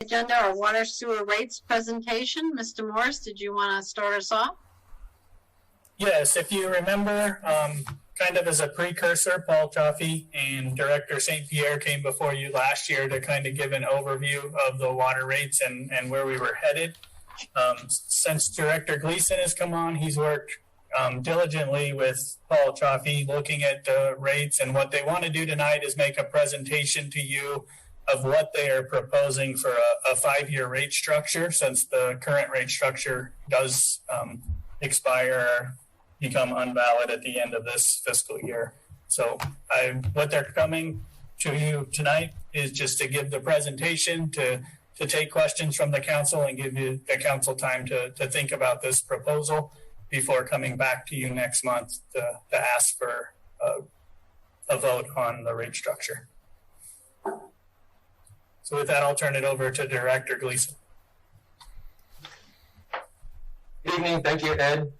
Agenda, our water sewer rates presentation. Mr. Morris, did you want to start us off? Yes, if you remember, kind of as a precursor, Paul Chaffee and Director St. Pierre came before you last year to kind of give an overview of the water rates and where we were headed. Since Director Gleason has come on, he's worked diligently with Paul Chaffee looking at the rates, and what they want to do tonight is make a presentation to you of what they are proposing for a 5-year rate structure, since the current rate structure does expire, become invalid at the end of this fiscal year. So what they're coming to you tonight is just to give the presentation, to take questions from the council and give you the council time to think about this proposal before coming back to you next month to ask for a vote on the rate structure. So with that, I'll turn it over to Director Gleason. Good evening. Thank you, Ed,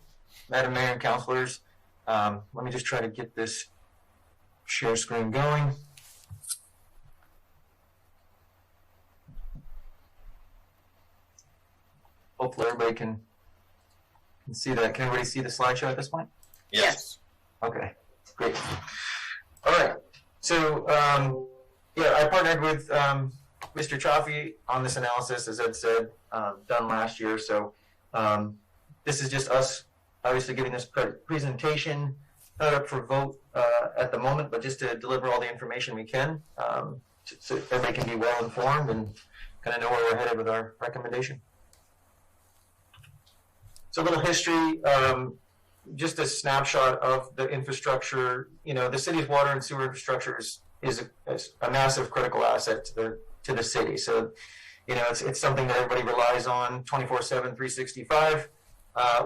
Madam Mayor, and councilors. Let me just try to get this share screen going. Hopefully everybody can see that. Can everybody see the slideshow at this point? Yes. Okay, great. All right. So, yeah, I partnered with Mr. Chaffee on this analysis, as Ed said, done last year. So this is just us obviously giving this presentation, not up for vote at the moment, but just to deliver all the information we can so everybody can be well informed and kind of know where we're headed with our recommendation. So a little history, just a snapshot of the infrastructure. You know, the city's water and sewer infrastructure is a massive critical asset to the city. So, you know, it's something that everybody relies on 24/7, 365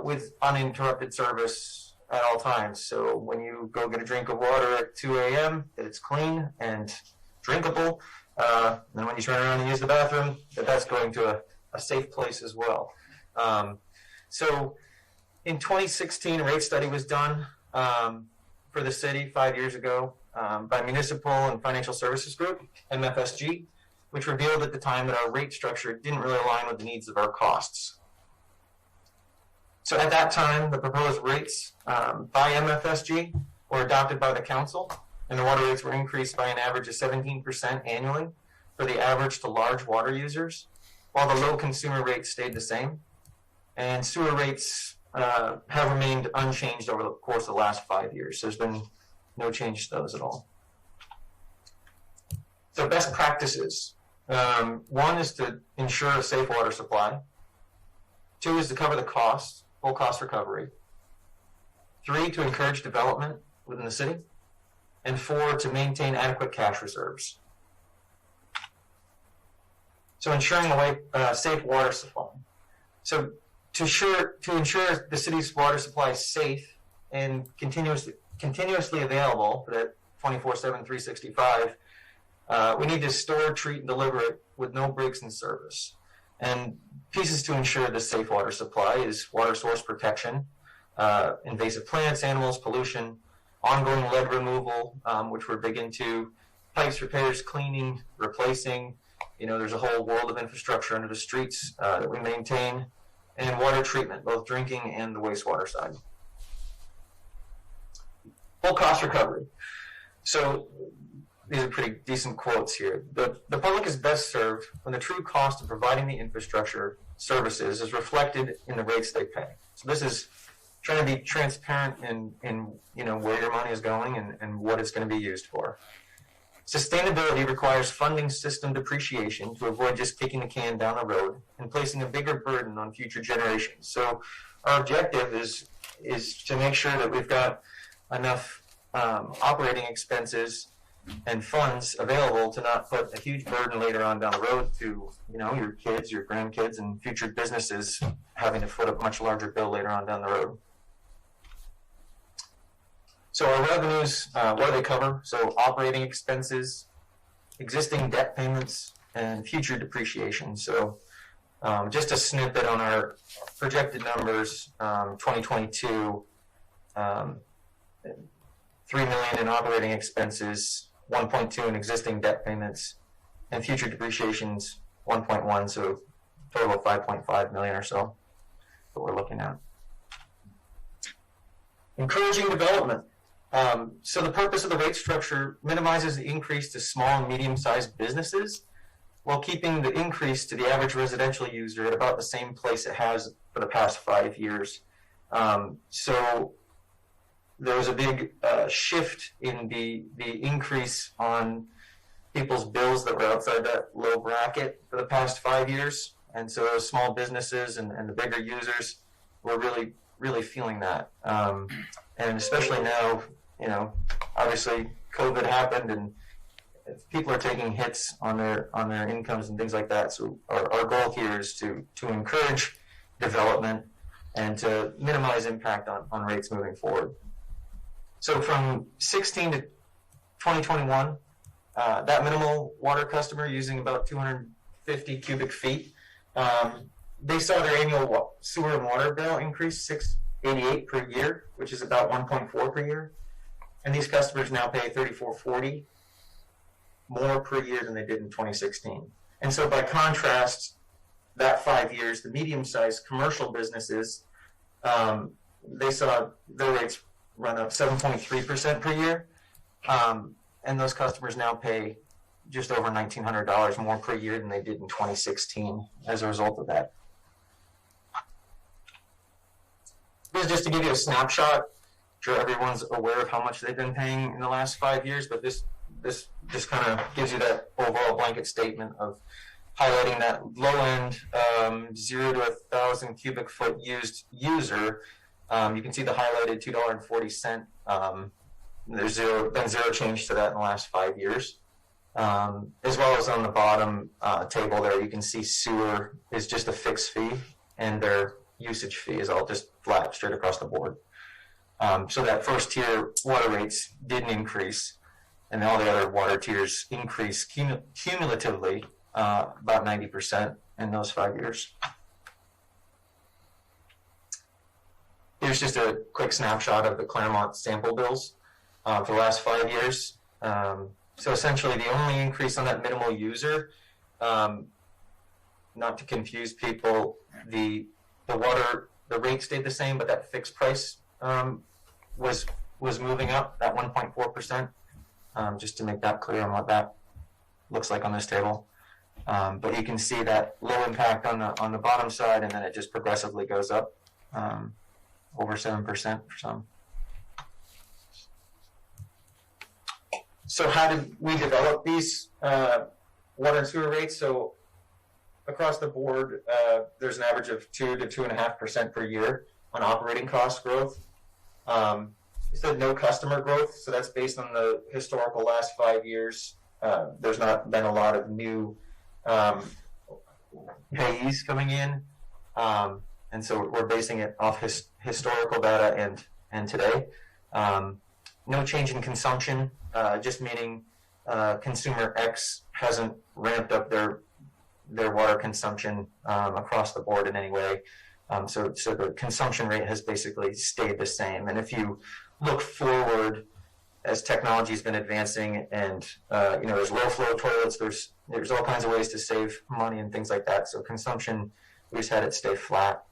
with uninterrupted service at all times. So when you go get a drink of water at 2 a.m., it's clean and drinkable. And when you turn around and use the bathroom, that's going to a safe place as well. So in 2016, a rate study was done for the city 5 years ago by Municipal and Financial Services Group, MFSG, which revealed at the time that our rate structure didn't really align with the needs of our costs. So at that time, the proposed rates by MFSG were adopted by the council, and the water rates were increased by an average of 17% annually for the average to large water users, while the low consumer rates stayed the same. And sewer rates have remained unchanged over the course of the last 5 years. So there's been no change to those at all. So best practices. One is to ensure a safe water supply. 2 is to cover the cost, full cost recovery. 3, to encourage development within the city. And 4, to maintain adequate cash reserves. So ensuring a safe water supply. So to ensure the city's water supply is safe and continuously available for that 24/7, 365, we need to store, treat, and deliver it with no breaks in service. And pieces to ensure the safe water supply is water source protection, invasive plants, animals, pollution, ongoing lead removal, which we're big into, pipes repairs, cleaning, replacing. You know, there's a whole world of infrastructure under the streets that we maintain. And water treatment, both drinking and the wastewater side. Full cost recovery. So these are pretty decent quotes here. The public is best served when the true cost of providing the infrastructure services is reflected in the rates they pay. So this is trying to be transparent in you know, where your money is going and what it's going to be used for. Sustainability requires funding system depreciation to avoid just kicking the can down the road and placing a bigger burden on future generations. So our objective is to make sure that we've got enough operating expenses and funds available to not put a huge burden later on down the road to, you know, your kids, your grandkids, and future businesses having to foot a much larger bill later on down the road. So our revenues, what do they cover? So operating expenses, existing debt payments, and future depreciation. So just a snippet on our projected numbers, 2022, 3 million in operating expenses, 1.2 in existing debt payments, and future depreciations 1.1, so total of 5.5 million or so that we're looking at. Encouraging development. So the purpose of the rate structure minimizes the increase to small and medium-sized businesses while keeping the increase to the average residential user at about the same place it has for the past 5 years. So there was a big shift in the increase on people's bills that were outside that low bracket for the past 5 years. And so those small businesses and the bigger users were really feeling that. And especially now, you know, obviously COVID happened and people are taking hits on their incomes and things like that. So our goal here is to encourage development and to minimize impact on rates moving forward. So from 16 to 2021, that minimal water customer using about 250 cubic feet, they saw their annual sewer and water bill increase $688 per year, which is about 1.4 per year. And these customers now pay $34.40 more per year than they did in 2016. And so by contrast, that 5 years, the medium-sized commercial businesses, they saw their rates run up 7.3% per year. And those customers now pay just over $1,900 more per year than they did in 2016 as a result of that. This is just to give you a snapshot. I'm sure everyone's aware of how much they've been paying in the last 5 years, but this just kind of gives you that overall blanket statement of highlighting that low end 0 to 1,000 cubic foot used user. You can see the highlighted $2.40. There's been zero change to that in the last 5 years. As well as on the bottom table there, you can see sewer is just a fixed fee and their usage fee is all just flat straight across the board. So that first tier water rates didn't increase, and all the other water tiers increased cumulatively about 90% in those 5 years. Here's just a quick snapshot of the Claremont sample bills for the last 5 years. So essentially the only increase on that minimal user, not to confuse people, the rate stayed the same, but that fixed price was moving up, that 1.4%, just to make that clear on what that looks like on this table. But you can see that low impact on the bottom side, and then it just progressively goes up over 7% for some. So how did we develop these water and sewer rates? So across the board, there's an average of 2 to 2.5% per year on operating cost growth. You said no customer growth, so that's based on the historical last 5 years. There's not been a lot of new payees coming in, and so we're basing it off historical data and today. No change in consumption, just meaning consumer X hasn't ramped up their water consumption across the board in any way. So the consumption rate has basically stayed the same. And if you look forward, as technology has been advancing, and there's low flow toilets, there's all kinds of ways to save money and things like that. So consumption, we just had it stay flat.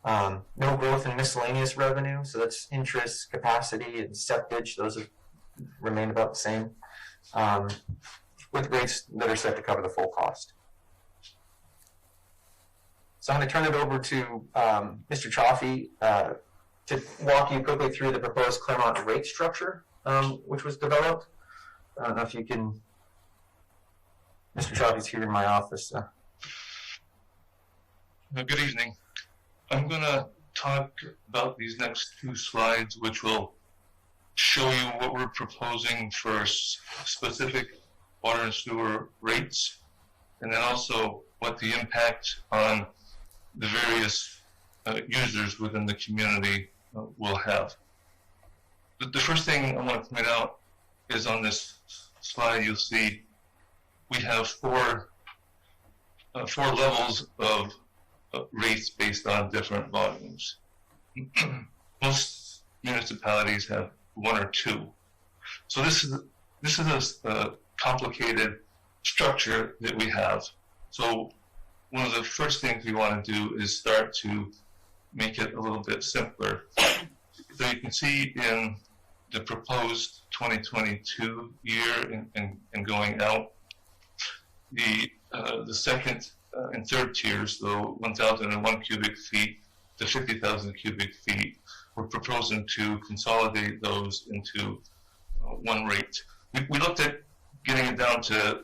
No growth in miscellaneous revenue, so that's interest, capacity, and septage. Those have remained about the same, with rates that are set to cover the full cost. So I'm going to turn it over to Mr. Chaffee to walk you quickly through the proposed Claremont rate structure, which was developed. I don't know if you can, Mr. Chaffee's here in my office. Good evening. I'm going to talk about these next 2 slides, which will show you what we're proposing for specific water and sewer rates, and then also what the impact on the various users within the community will have. The first thing I want to point out is on this slide you'll see we have four levels of rates based on different volumes. Most municipalities have 1 or 2. So this is a complicated structure that we have. So one of the first things we want to do is start to make it a little bit simpler. So you can see in the proposed 2022 year and going out, the second and third tiers, though 1,001 cubic feet to 50,000 cubic feet, we're proposing to consolidate those into one rate. We looked at getting it down to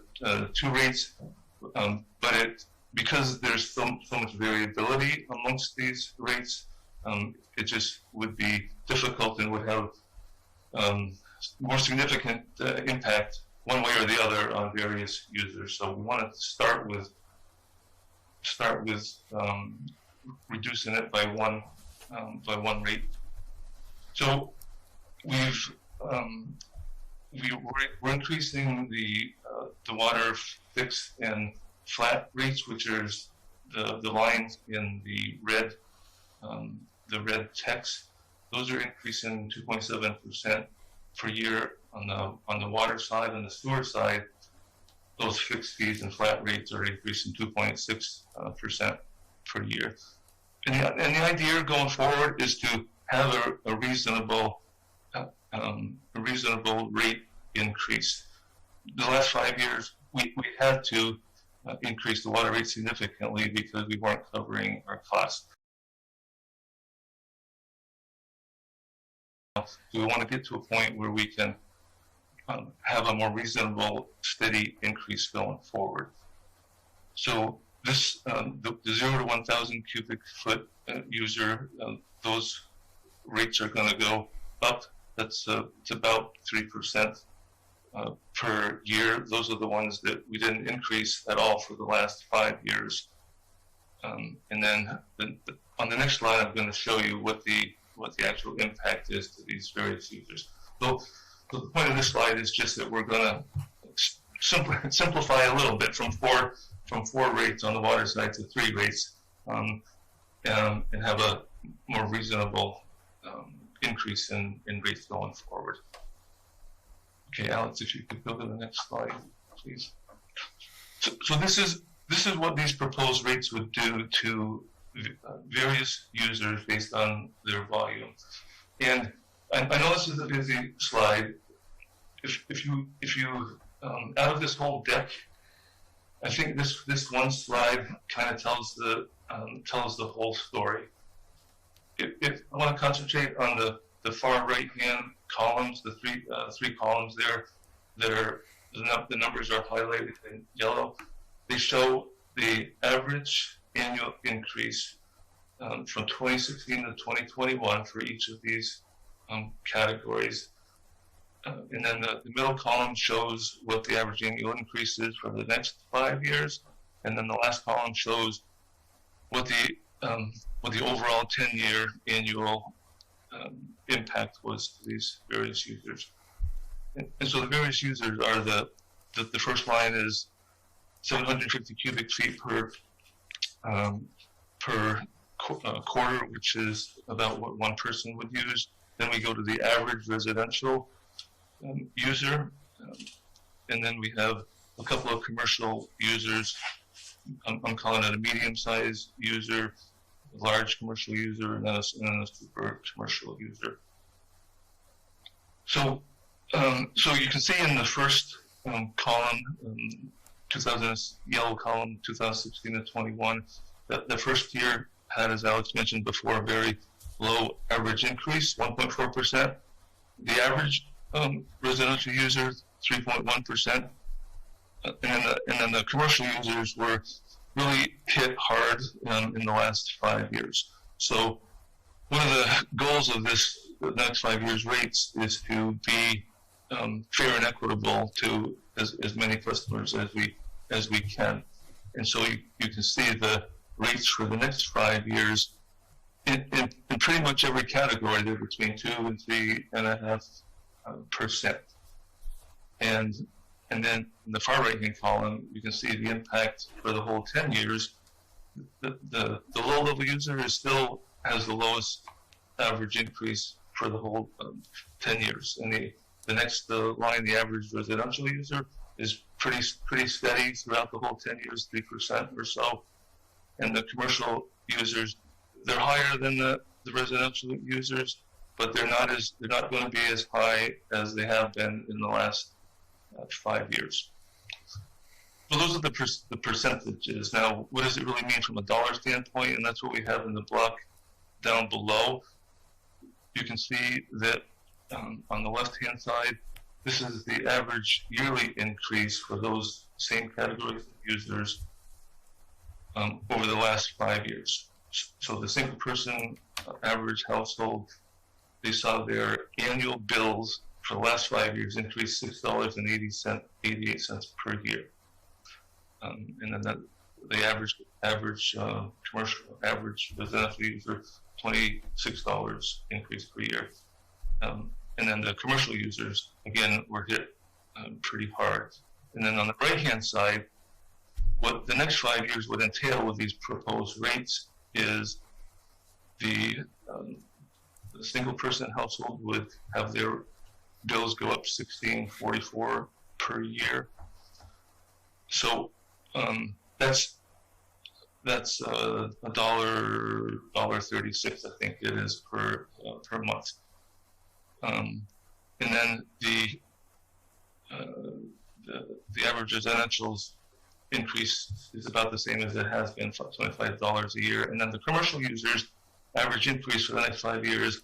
2 rates, but because there's so much variability amongst these rates, it just would be difficult and would have more significant impact one way or the other on various users. So we wanted to start with reducing it by one rate. So we're increasing the water fixed and flat rates, which are the lines in the red text. Those are increasing 2.7% per year on the water side. On the sewer side, those fixed fees and flat rates are increasing 2.6% per year. And the idea going forward is to have a reasonable rate increase. The last 5 years, we had to increase the water rate significantly because we weren't covering our costs. We want to get to a point where we can have a more reasonable, steady increase going forward. So this, the 0 to 1,000 cubic foot user, those rates are going to go up. It's about 3% per year. Those are the ones that we didn't increase at all for the last 5 years. And then on the next slide, I'm going to show you what the actual impact is to these various users. So the point of this slide is just that we're going to simplify a little bit from four rates on the water side to 3 rates, and have a more reasonable increase in rates going forward. Okay, Alex, if you could go to the next slide, please. So this is what these proposed rates would do to various users based on their volume. And I know this is a busy slide. If you out of this whole deck, I think this one slide kind of tells the whole story. If I want to concentrate on the far right hand columns, the three columns there, the numbers are highlighted in yellow. They show the average annual increase from 2016 to 2021 for each of these categories. And then the middle column shows what the average annual increase is for the next 5 years. And then the last column shows what the overall 10-year annual impact was to these various users. And so the various users are the first line is 750 cubic feet per quarter, which is about what one person would use. Then we go to the average residential user, and then we have a couple of commercial users. I'm calling it a medium-sized user, a large commercial user, and then a super commercial user. So you can see in the first column, yellow column, 2016 to 21, that the first year had, as Alex mentioned before, a very low average increase, 1.4%. The average residential user, 3.1%. And then the commercial users were really hit hard in the last 5 years. So one of the goals of the next 5 years rates is to be fair and equitable to as many customers as we can. And so you can see the rates for the next 5 years in pretty much every category. They're between 2 and 3.5%. And then in the far right-hand column, you can see the impact for the whole 10 years. The low-level user still has the lowest average increase for the whole 10 years. And the next line, the average residential user, is pretty steady throughout the whole 10 years, 3% or so. and the commercial users, they're higher than the residential users, but they're not going to be as high as they have been in the last 5 years. So those are the percentages. Now, what does it really mean from a dollar standpoint? And that's what we have in the block down below. You can see that on the left-hand side, this is the average yearly increase for those same categories of users over the last 5 years. So the single person average household, they saw their annual bills for the last 5 years increase $6.88 per year. And then the average commercial average residential user, $26 increase per year. And then the commercial users, again, were hit pretty hard. And then on the right-hand side, what the next 5 years would entail with these proposed rates is the single-person household would have their bills go up $16.44 per year. So that's $1.36, I think it is per month. And then the average residential's increase is about the same as it has been, $25 a year. And then the commercial users' average increase for the next 5 years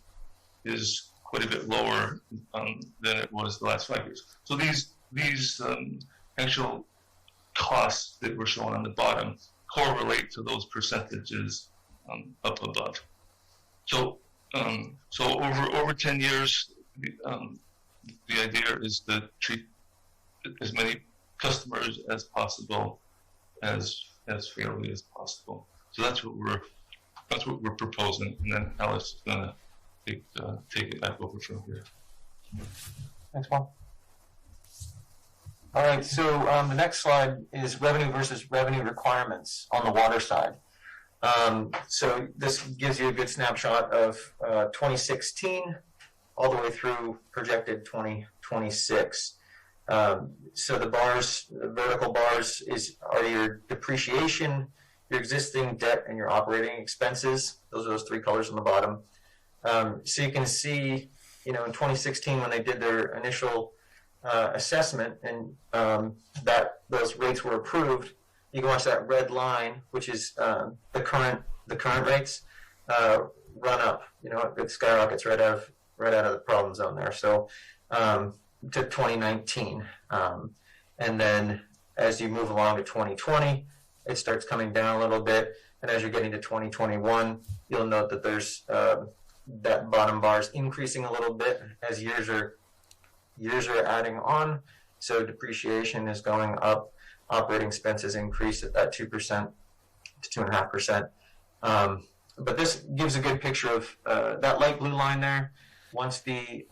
is quite a bit lower than it was the last 5 years. So these actual costs that we're showing on the bottom correlate to those percentages up above. So over 10 years, the idea is to treat as many customers as possible as fairly as possible. So that's what we're proposing, and then Alice is going to take it back over from here. Thanks, Paul. All right, so the next slide is revenue versus revenue requirements on the water side. So this gives you a good snapshot of 2016 all the way through projected 2026. So the bars, the vertical bars, are your depreciation, your existing debt, and your operating expenses. Those are those three colors on the bottom. So you can see, in 2016 when they did their initial assessment and that those rates were approved, you can watch that red line, which is the current rates, run up. It skyrockets right out of the problem zone there. So to 2019, and then as you move along to 2020, it starts coming down a little bit, and as you're getting to 2021, you'll note that there's that bottom bar is increasing a little bit as years are adding on. So depreciation is going up, operating expenses increase at that 2% to 2.5%. But this gives a good picture of that light blue line there. Once the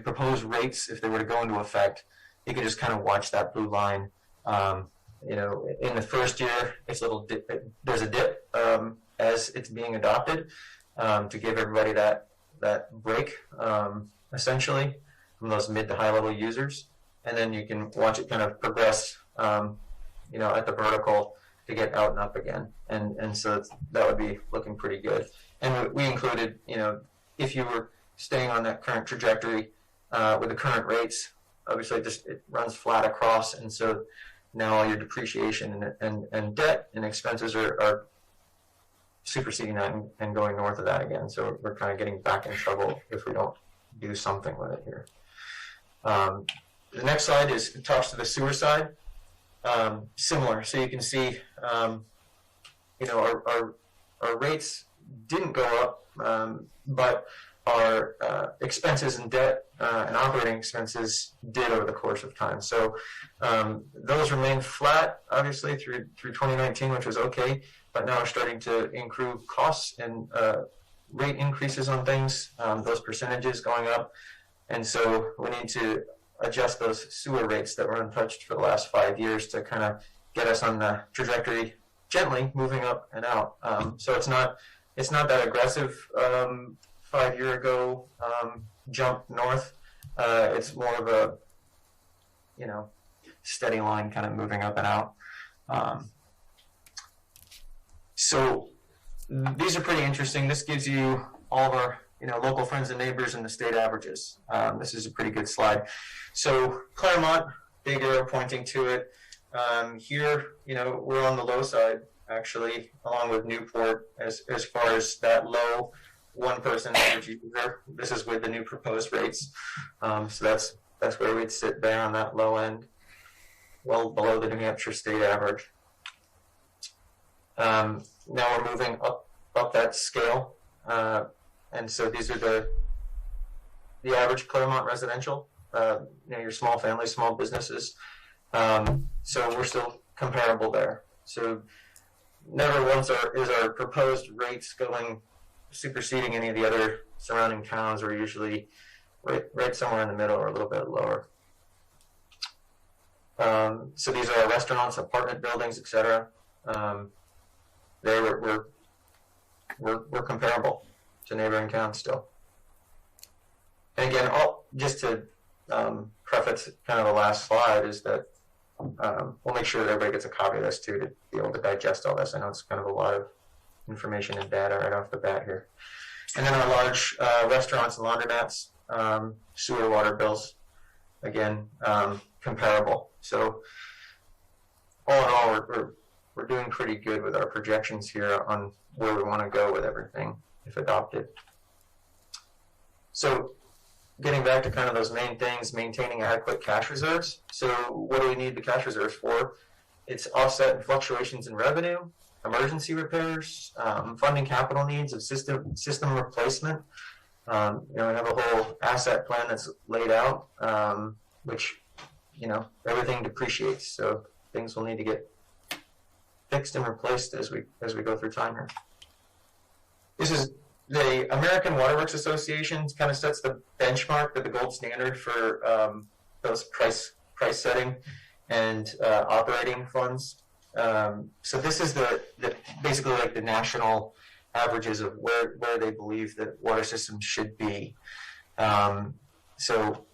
proposed rates, if they were to go into effect, you can just kind of watch that blue line. In the first year, it's there's a dip as it's being adopted to give everybody that break, essentially, from those mid to high level users. And then you can watch it kind of progress, at the vertical to get out and up again. And so that would be looking pretty good. And we included, if you were staying on that current trajectory with the current rates, obviously it runs flat across. And so now all your depreciation and debt and expenses are superseding that and going north of that again. So we're kind of getting back in trouble if we don't do something with it here. The next slide talks to the sewer side. Similar. So you can see, our rates didn't go up, but our expenses and debt and operating expenses did over the course of time. So those remained flat, obviously, through 2019, which was okay. But now we're starting to include costs and rate increases on things, those percentages going up. And so we need to adjust those sewer rates that were untouched for the last 5 years to kind of get us on the trajectory, gently moving up and out. So it's not that aggressive 5 year ago jump north. It's more of a steady line kind of moving up and out. So these are pretty interesting. This gives you all of our local friends and neighbors and the state averages. This is a pretty good slide. So Claremont, big arrow pointing to it. Here, we're on the low side, actually, along with Newport, as far as that low one-person energy user. This is with the new proposed rates. So that's where we'd sit there on that low end, well below the New Hampshire state average. Now we're moving up that scale. And so these are the average Claremont residential, your small families, small businesses. So we're still comparable there. So never once is our proposed rates superseding any of the other surrounding towns. We're usually right somewhere in the middle or a little bit lower. So these are our restaurants, apartment buildings, etc. We're comparable to neighboring towns still. And again, just to preface kind of the last slide is that we'll make sure that everybody gets a copy of this too to be able to digest all this. I know it's kind of a lot of information and data right off the bat here. And then our large restaurants and laundromats, sewer water bills, again, comparable. So all in all, we're doing pretty good with our projections here on where we want to go with everything if adopted. So getting back to kind of those main things, maintaining adequate cash reserves. So what do we need the cash reserves for? It's offset fluctuations in revenue, emergency repairs, funding capital needs of system replacement. We have a whole asset plan that's laid out, which, everything depreciates. So things will need to get fixed and replaced as we go through time here. This is the American Waterworks Association kind of sets the benchmark, the gold standard for those price setting and operating funds. So this is the basically like the national averages of where they believe that water systems should be. So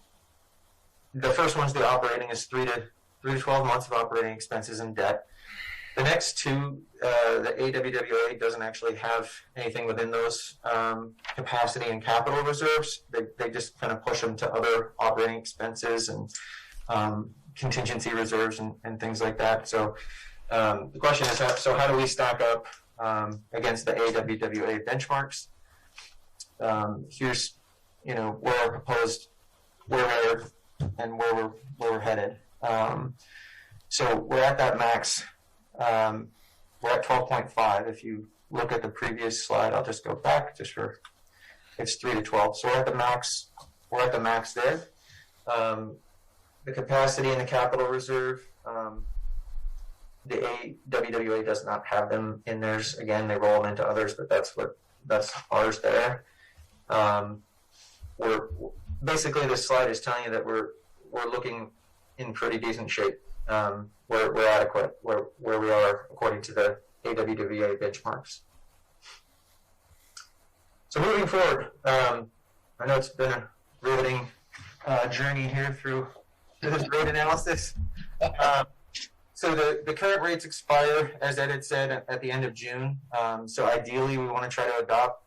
the first one's the operating is 3 to 12 months of operating expenses and debt. The next two, the AWWA doesn't actually have anything within those capacity and capital reserves. They just kind of push them to other operating expenses and contingency reserves and things like that. So the question is, how do we stack up against the AWWA benchmarks? Here's where our proposed where we're and where we're headed. So we're at that max. We're at 12.5. If you look at the previous slide, I'll just go back it's 3 to 12. So we're at the max. We're at the max there. The capacity and the capital reserve. The AWWA does not have them in theirs. Again, they roll them into others, but that's ours there. We're basically, this slide is telling you that we're looking in pretty decent shape. We're adequate where we are according to the AWWA benchmarks. So moving forward, I know it's been a riveting journey here through this rate analysis. So the current rates expire, as Ed had said, at the end of June. So ideally, we want to try to adopt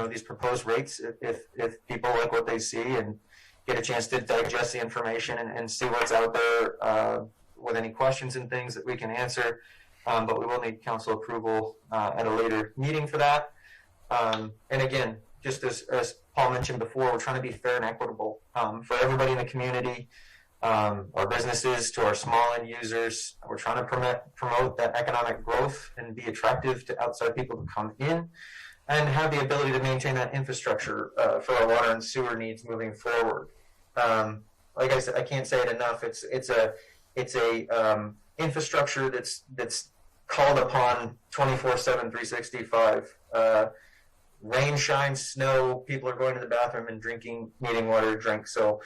these proposed rates if people like what they see and get a chance to digest the information and see what's out there with any questions and things that we can answer. But we will need council approval at a later meeting for that. And again, just as Paul mentioned before, we're trying to be fair and equitable for everybody in the community, our businesses to our small end users. We're trying to promote that economic growth and be attractive to outside people to come in and have the ability to maintain that infrastructure for our water and sewer needs moving forward. Like I said, I can't say it enough. It's a infrastructure that's called upon 24/7, 365. Rain, shine, snow, people are going to the bathroom and needing water to drink. So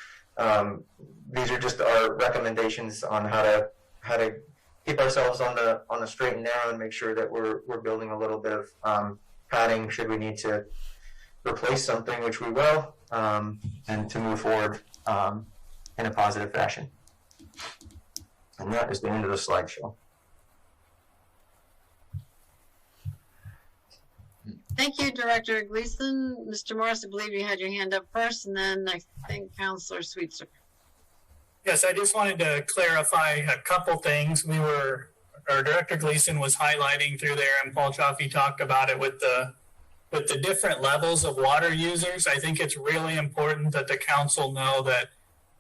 these are just our recommendations on how to keep ourselves on the straight and narrow and make sure that we're building a little bit of padding should we need to replace something, which we will, and to move forward in a positive fashion. And that is the end of the slideshow. Thank you, Director Gleason. Mr. Morris, I believe you had your hand up first, and then I think Councilor Sweetser. Yes, I just wanted to clarify a couple things. Our Director Gleason was highlighting through there, and Paul Chaffee talked about it with the different levels of water users. I think it's really important that the council know that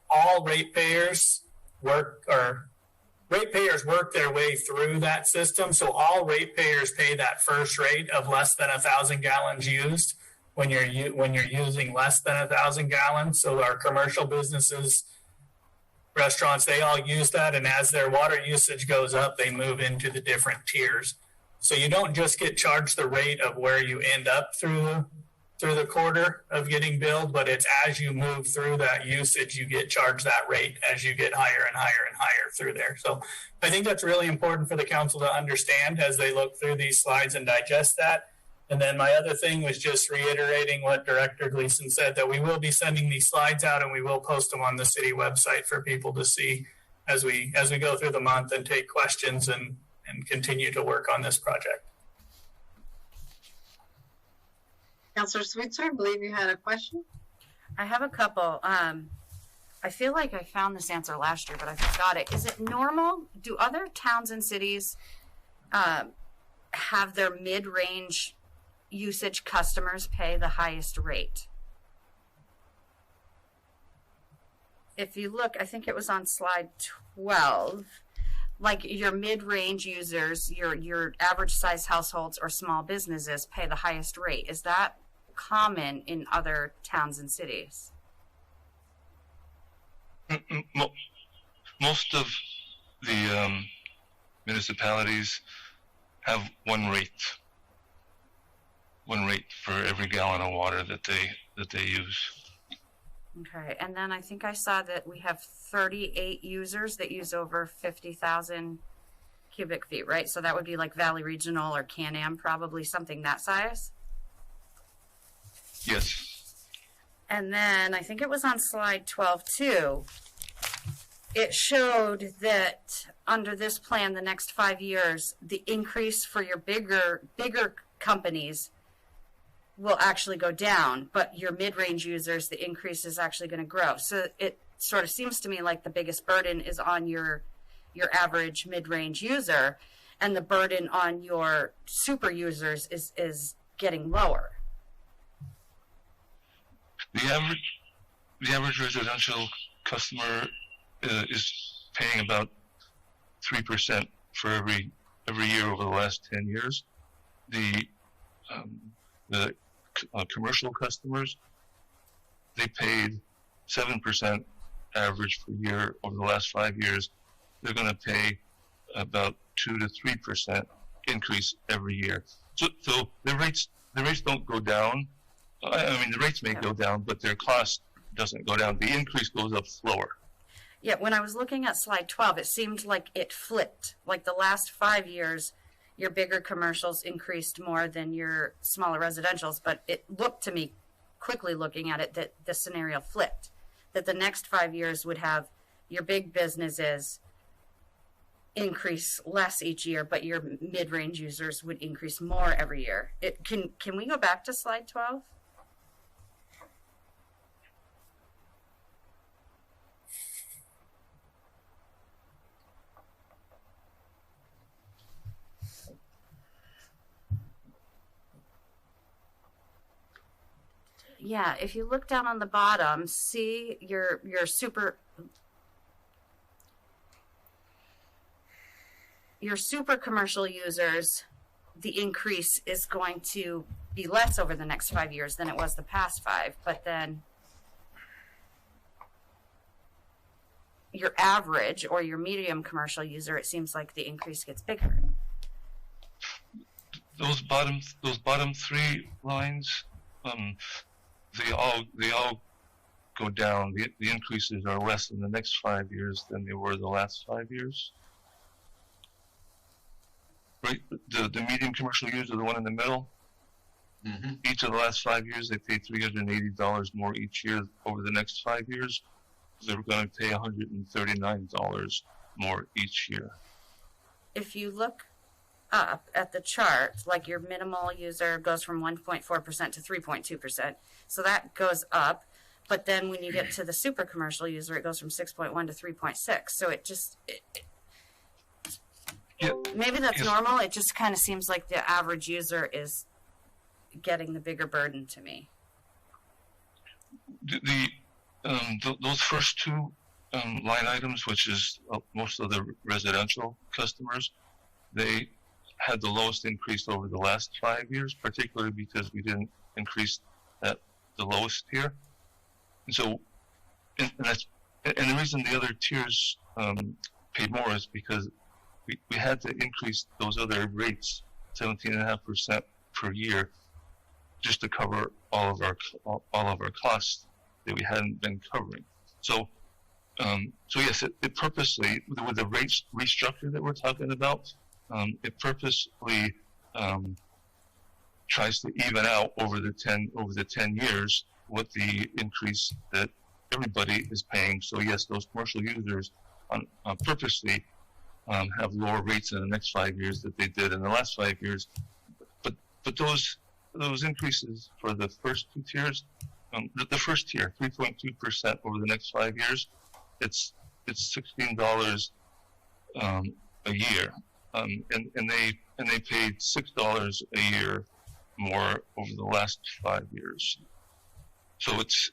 all ratepayers work their way through that system. So all ratepayers pay that first rate of less than 1,000 gallons used when you're using less than 1,000 gallons. So our commercial businesses, restaurants, they all use that. And as their water usage goes up, they move into the different tiers. So you don't just get charged the rate of where you end up through the quarter of getting billed, but it's as you move through that usage, you get charged that rate as you get higher and higher and higher through there. So I think that's really important for the council to understand as they look through these slides and digest that. And then my other thing was just reiterating what Director Gleason said, that we will be sending these slides out and we will post them on the city website for people to see as we go through the month and take questions and continue to work on this project. Councilor Sweetser, I believe you had a question. I have a couple. I feel like I found this answer last year, but I forgot it. Is it normal? Do other towns and cities have their mid-range usage customers pay the highest rate? If you look, I think it was on slide 12, like your mid-range users, your average size households or small businesses pay the highest rate. Is that common in other towns and cities? Most of the municipalities have one rate for every gallon of water that they use. Okay, and then I think I saw that we have 38 users that use over 50,000 cubic feet, right? So that would be like Valley Regional or Can-Am, probably something that size. Yes. And then I think it was on slide 12 too. It showed that under this plan, the next 5 years, the increase for your bigger companies will actually go down, but your mid-range users, the increase is actually going to grow. So it sort of seems to me like the biggest burden is on your average mid-range user, and the burden on your super users is getting lower. The average residential customer is paying about 3% for every year over the last 10 years. The commercial customers, they paid 7% average per year over the last 5 years. They're going to pay about 2 to 3% increase every year. So the rates don't go down. I mean, the rates may go down, but their cost doesn't go down. The increase goes up slower. Yeah, when I was looking at slide 12, it seemed like it flipped. Like the last 5 years, your bigger commercials increased more than your smaller residentials, but it looked to me, quickly looking at it, that the scenario flipped. That the next 5 years would have your big businesses increase less each year, but your mid-range users would increase more every year. Can we go back to slide 12? Yeah, if you look down on the bottom, see your super commercial users, the increase is going to be less over the next 5 years than it was the past 5. But then your average or your medium commercial user, it seems like the increase gets bigger. Those bottom 3 lines, they all go down. The increases are less in the next 5 years than they were the last 5 years. Right, the medium commercial user, the one in the middle, each of the last 5 years, they paid $380 more each year. Over the next 5 years, they're going to pay $139 more each year. If you look up at the chart, like your minimal user goes from 1.4% to 3.2%. So that goes up. But then when you get to the super commercial user, it goes from 6.1 to 3.6. So it just, maybe that's normal. It just kind of seems like the average user is getting the bigger burden to me. Those first two line items, which is most of the residential customers, they had the lowest increase over the last 5 years, particularly because we didn't increase the lowest tier. And so, and the reason the other tiers paid more is because we had to increase those other rates 17.5% per year just to cover all of our costs that we hadn't been covering. So yes, it purposely, with the rate restructure that we're talking about, it purposely tries to even out over the 10 years what the increase that everybody is paying. So yes, those commercial users purposely have lower rates in the next 5 years that they did in the last 5 years. But those increases for the first two tiers, the first tier, 3.2% over the next 5 years, it's $16 a year, and they paid $6 a year more over the last 5 years. So it's,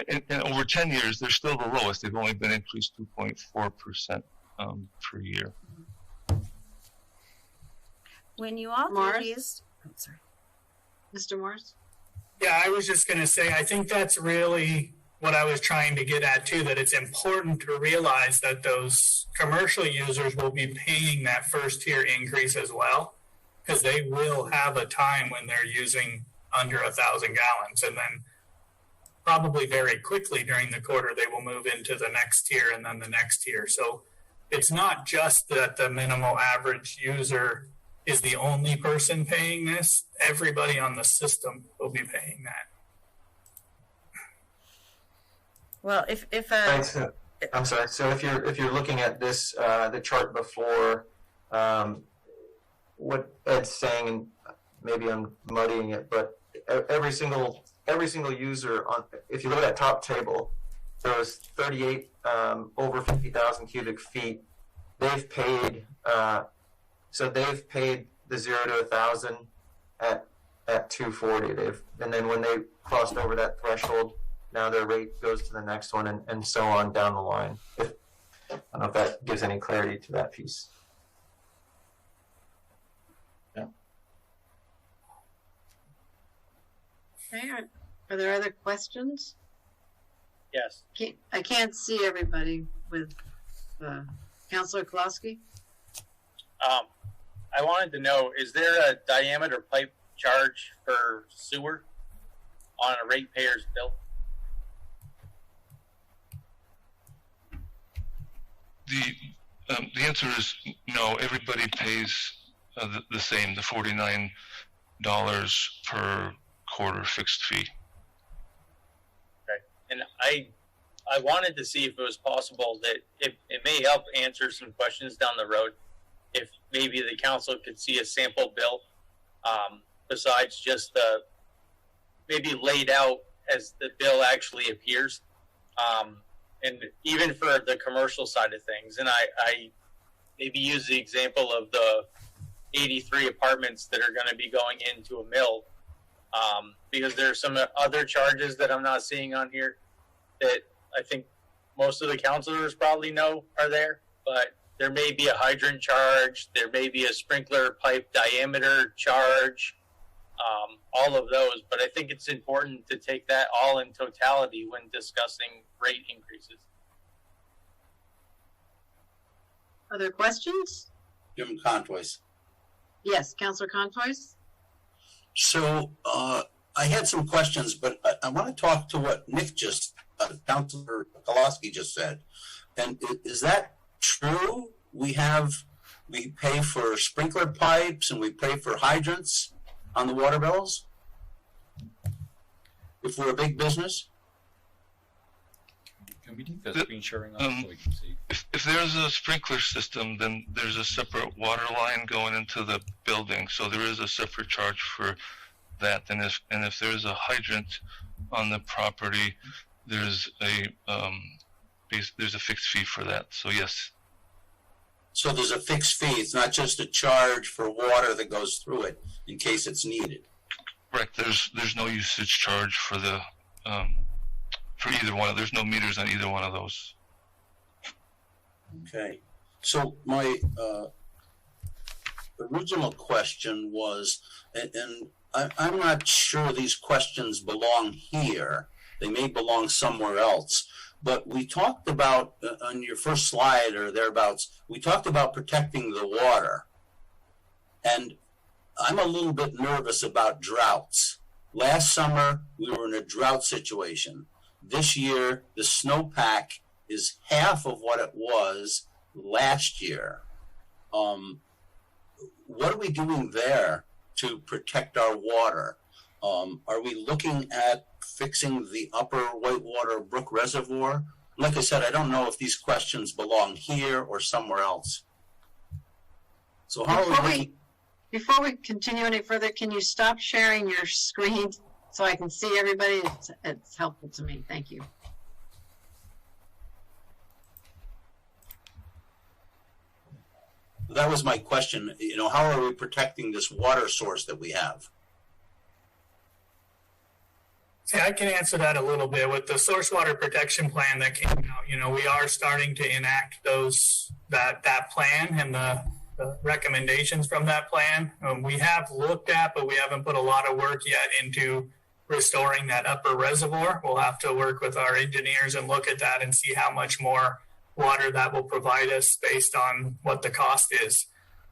and over 10 years, they're still the lowest. They've only been increased 2.4% per year. When you all do these, I'm sorry, Mr. Morris? Yeah, I was just going to say, I think that's really what I was trying to get at too, that it's important to realize that those commercial users will be paying that first tier increase as well, because they will have a time when they're using under 1,000 gallons, and then probably very quickly during the quarter, they will move into the next tier and then the next tier. So it's not just that the minimal average user is the only person paying this. Everybody on the system will be paying that. well, Right, so, I'm sorry. So if you're looking at this, the chart before, what Ed's saying, and maybe I'm muddying it, but every single user on, if you look at that top table, there was 38 over 50,000 cubic feet. They've paid, so they've paid the 0 to 1,000 at $2.40. And then when they crossed over that threshold, now their rate goes to the next one, and so on down the line. I don't know if that gives any clarity to that piece. Yeah. Okay, are there other questions? Yes. I can't see everybody with Councilor Kolowski. I wanted to know, is there a diameter pipe charge for sewer on a ratepayer's bill? The answer is no. Everybody pays the same, the $49 per quarter fixed fee. Okay. And I wanted to see if it was possible that it may help answer some questions down the road. If maybe the council could see a sample bill, besides just the maybe laid out as the bill actually appears, and even for the commercial side of things. And I maybe use the example of the 83 apartments that are going to be going into a mill, because there are some other charges that I'm not seeing on here that I think most of the councilors probably know are there, but there may be a hydrant charge, there may be a sprinkler pipe diameter charge, all of those. But I think it's important to take that all in totality when discussing rate increases. Other questions? Jim Contois. Yes, Councilor Contois? So I had some questions, but I want to talk to what Nick Councilor Kolowski just said. And is that true? We pay for sprinkler pipes and we pay for hydrants on the water bills if we're a big business? Can we take the screen sharing on so we can see? If there's a sprinkler system, then there's a separate water line going into the building, so there is a separate charge for that. And if there's a hydrant on the property, there's a fixed fee for that. So yes. So there's a fixed fee. It's not just a charge for water that goes through it in case it's needed. Correct. There's no usage charge for the for either one. There's no meters on either one of those. Okay. So my original question was, and I'm not sure these questions belong here. They may belong somewhere else. But we talked about, on your first slide or thereabouts, we talked about protecting the water. And I'm a little bit nervous about droughts. Last summer, we were in a drought situation. This year, the snowpack is half of what it was last year. What are we doing there to protect our water? Are we looking at fixing the upper Whitewater Brook Reservoir? Like I said, I don't know if these questions belong here or somewhere else. So how are we? Before we continue any further, can you stop sharing your screen so I can see everybody? It's helpful to me. Thank you. That was my question. You know, how are we protecting this water source that we have? Yeah, I can answer that a little bit. With the source water protection plan that came out, you know, we are starting to enact that plan and the recommendations from that plan. We have looked at, but we haven't put a lot of work yet into restoring that upper reservoir. We'll have to work with our engineers and look at that and see how much more water that will provide us based on what the cost is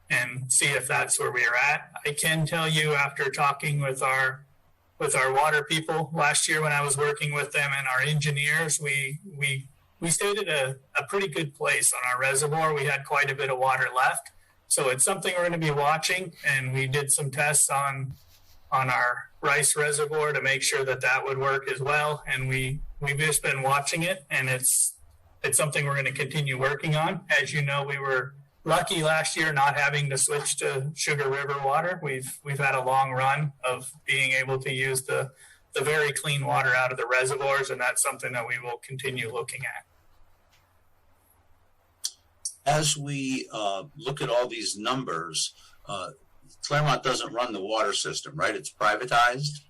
and see if that's where we're at. I can tell you, after talking with our water people last year when I was working with them and our engineers, we stayed at a pretty good place on our reservoir. We had quite a bit of water left. So it's something we're going to be watching, and we did some tests on our Rice Reservoir to make sure that would work as well. And we've just been watching it, and it's something we're going to continue working on. As you know, we were lucky last year not having to switch to Sugar River water. We've had a long run of being able to use the very clean water out of the reservoirs, and that's something that we will continue looking at. As we look at all these numbers, Claremont doesn't run the water system, right? It's privatized?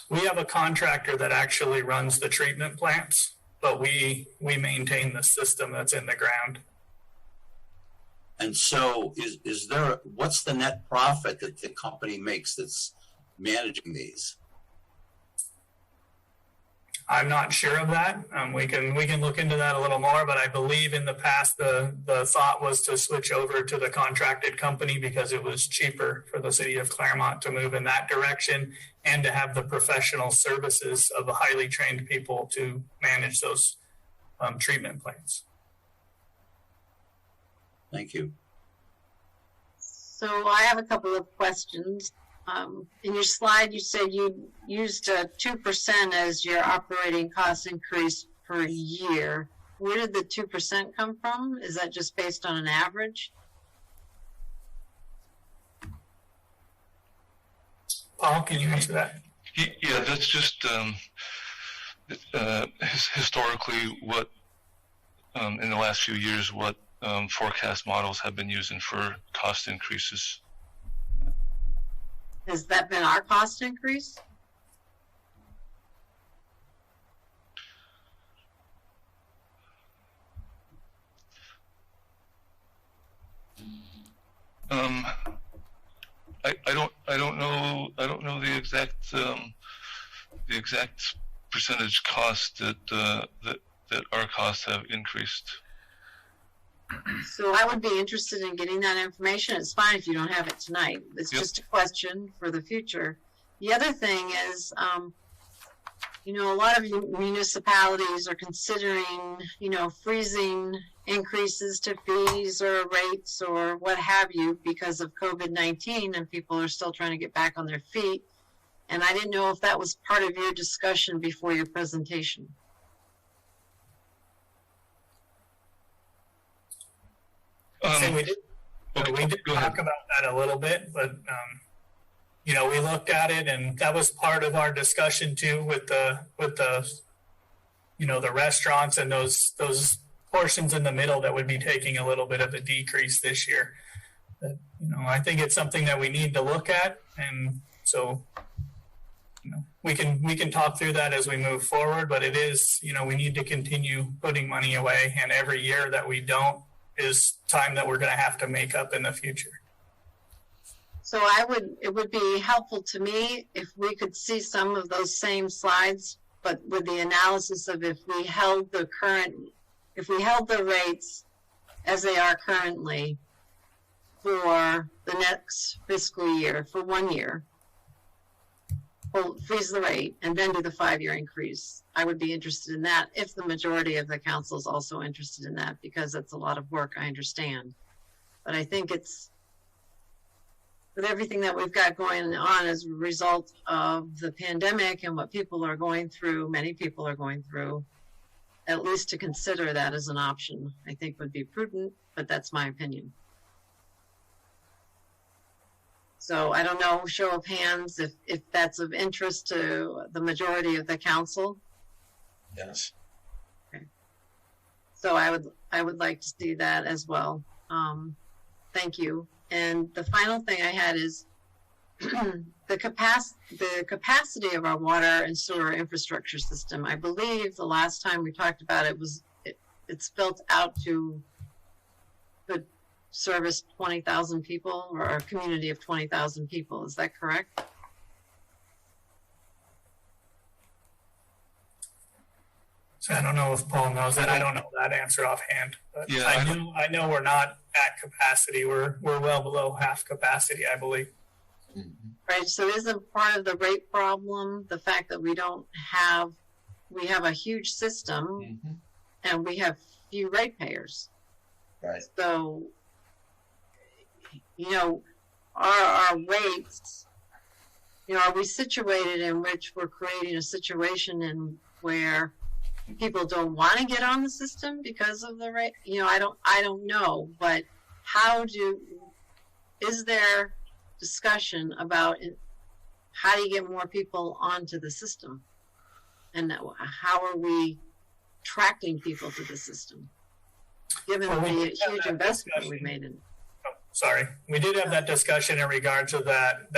We have a contractor that actually runs the treatment plants, but we maintain the system that's in the ground. And so is there, what's the net profit that the company makes that's managing these? I'm not sure of that. We can look into that a little more, but I believe in the past the thought was to switch over to the contracted company because it was cheaper for the city of Claremont to move in that direction and to have the professional services of the highly trained people to manage those treatment plants. Thank you. So I have a couple of questions. In your slide, you said you used 2% as your operating cost increase per year. Where did the 2% come from? Is that just based on an average? Paul, can you answer that? Yeah, that's just historically what, in the last few years, what forecast models have been using for cost increases. Has that been our cost increase? I don't know the exact percentage cost that our costs have increased. So I would be interested in getting that information. It's fine if you don't have it tonight. It's just a question for the future. The other thing is, a lot of municipalities are considering, freezing increases to fees or rates or what have you because of COVID-19, and people are still trying to get back on their feet. And I didn't know if that was part of your discussion before your presentation. So we did Go ahead. talk about that a little bit, but you know, we looked at it, and that was part of our discussion too with the you know, the restaurants and those portions in the middle that would be taking a little bit of a decrease this year. But, you know, I think it's something that we need to look at, and so you know, we can talk through that as we move forward. But it is, you know, we need to continue putting money away, and every year that we don't is time that we're going to have to make up in the future. So it would be helpful to me if we could see some of those same slides, but with the analysis of if we held the rates as they are currently for the next fiscal year, for 1 year, we'll freeze the rate and then do the 5-year increase. I would be interested in that if the majority of the council is also interested in that, because it's a lot of work, I understand. But I think it's, with everything that we've got going on as a result of the pandemic and what people are going through, many people are going through, at least to consider that as an option, I think would be prudent, but that's my opinion. So I don't know, show of hands, if that's of interest to the majority of the council. Yes. Okay. So I would like to see that as well. Thank you. And the final thing I had is the capacity of our water and sewer infrastructure system. I believe the last time we talked about it was it's built out to could service 20,000 people, or a community of 20,000 people. Is that correct? So I don't know if Paul knows that. I don't know that answer offhand, but Yeah, I know we're not at capacity. We're well below half capacity, I believe. Right. So isn't part of the rate problem the fact that we have a huge system and we have few ratepayers? Right. So, you know, our rates, you know, are we situated in which we're creating a situation in where people don't want to get on the system because of the rate? You know, I don't know, but is there discussion about how do you get more people onto the system, and how are we attracting people to the system, given the huge investment we've made in it? Sorry, we did have that discussion in regards to that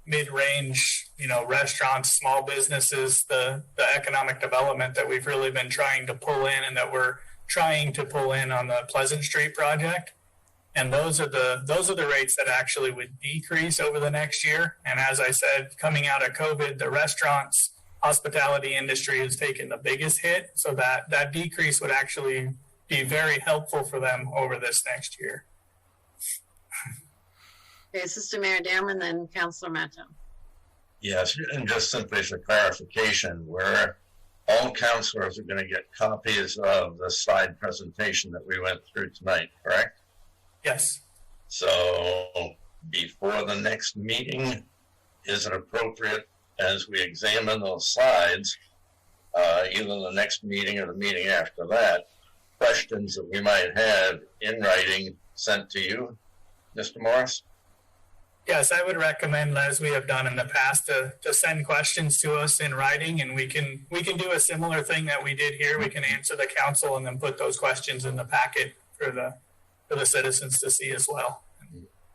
mid-range, you know, restaurants, small businesses, the economic development that we've really been trying to pull in, and that we're trying to pull in on the Pleasant Street project. And those are the rates that actually would decrease over the next year. And as I said, coming out of COVID, the restaurants, hospitality industry has taken the biggest hit. So that decrease would actually be very helpful for them over this next year. Okay, Assistant Mayor Dameron, then Councilor Matto. Yes, and just simply for clarification, where all councilors are going to get copies of the slide presentation that we went through tonight, correct? Yes. So before the next meeting, is it appropriate as we examine those slides, either the next meeting or the meeting after that, questions that we might have in writing sent to you, Mr. Morris? Yes, I would recommend, as we have done in the past, to send questions to us in writing, and we can do a similar thing that we did here. We can answer the council and then put those questions in the packet for the citizens to see as well.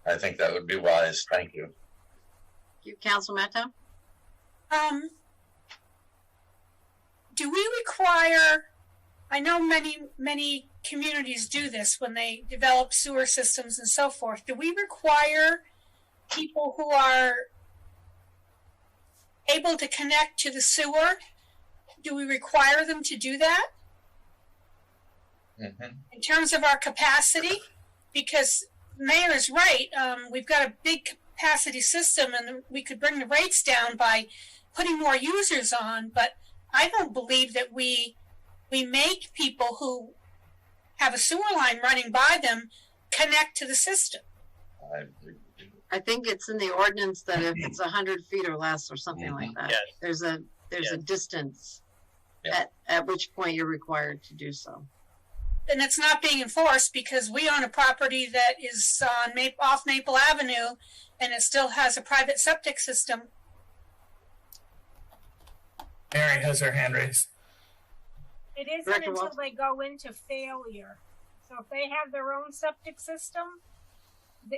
I think that would be wise. Thank you. Thank you, Councilor Matto. Do we require, I know many communities do this when they develop sewer systems and so forth, do we require people who are able to connect to the sewer, do we require them to do that? In terms of our capacity? Because the mayor is right, we've got a big capacity system and we could bring the rates down by putting more users on, but I don't believe that we make people who have a sewer line running by them connect to the system. I think it's in the ordinance that if it's 100 feet or less or something like that, Yes. there's a distance at which point you're required to do so. and it's not being enforced because we own a property that is on off Maple Avenue, and it still has a private septic system. Mary has her hand raised. It isn't Director until Walsh. they go into failure. So if they have their own septic system,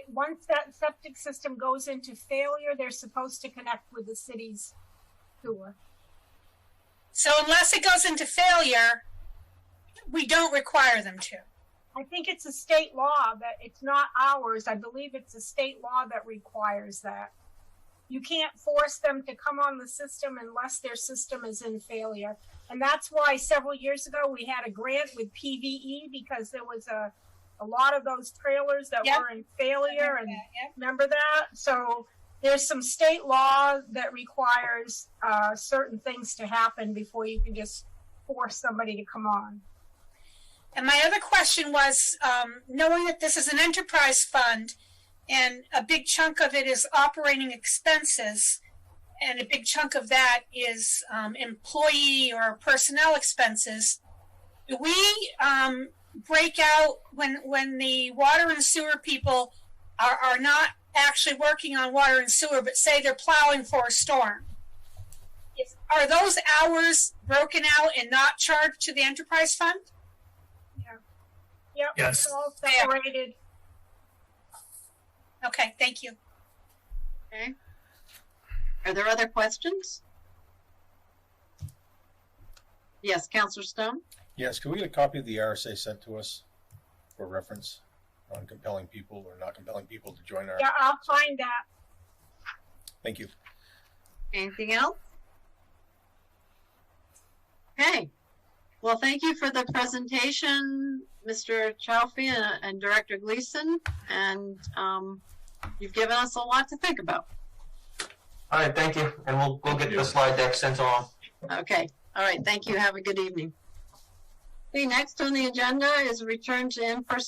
once that septic system goes into failure, they're supposed to connect with the city's sewer. So unless it goes into failure, we don't require them to. I think it's a state law that it's not ours. I believe it's a state law that requires that. You can't force them to come on the system unless their system is in failure. And that's why several years ago we had a grant with PVE because there was a lot of those trailers that Yep. were in failure. And Yep. remember that? So there's some state law that requires certain things to happen before you can just force somebody to come on. And my other question was, knowing that this is an enterprise fund and a big chunk of it is operating expenses, and a big chunk of that is employee or personnel expenses, do we break out when the water and sewer people are not actually working on water and sewer, but say they're plowing for a storm? Are those hours broken out and not charged to the enterprise fund? Yep, Yes. it's all separated. Okay, thank you. Okay. Are there other questions? Yes, Councilor Stone? Yes, can we get a copy of the RSA sent to us for reference on compelling people or not compelling people to join our? Yeah, I'll find that. Thank you. Anything else? Okay. Well, thank you for the presentation, Mr. Chaufie and Director Gleason, and you've given us a lot to think about. All right, thank you, and we'll get the slide deck sent on. Okay. All right. Thank you. Have a good evening. Okay, next on the agenda is a return to in-person